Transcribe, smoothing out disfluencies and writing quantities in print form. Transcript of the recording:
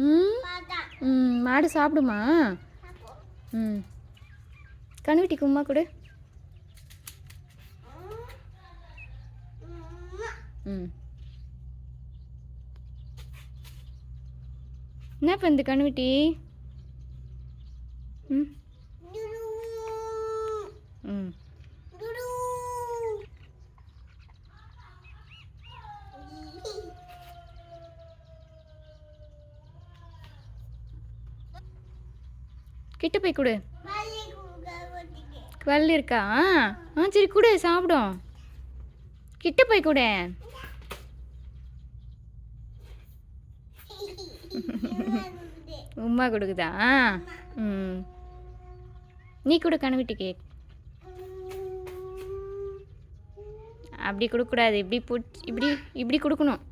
ம் ம் மாடு சாப்பிடுமா? ம் கண்ணுக்குட்டிக்கு உம்மா கொடு. ம் என்ன பண்ணுது கண்ணுக்குட்டி? ம் ம் கிட்ட போய் கொடு. கல் இருக்கா? சரி கொடு சாப்பிடும். கிட்ட போய் கொடு. உம்மா கொடுக்குதா? ம் நீ கொடு கண்ணுக்குட்டிக்கு. அப்படி கொடுக்கக்கூடாது, இப்படி இப்படி இப்படி கொடுக்கணும்.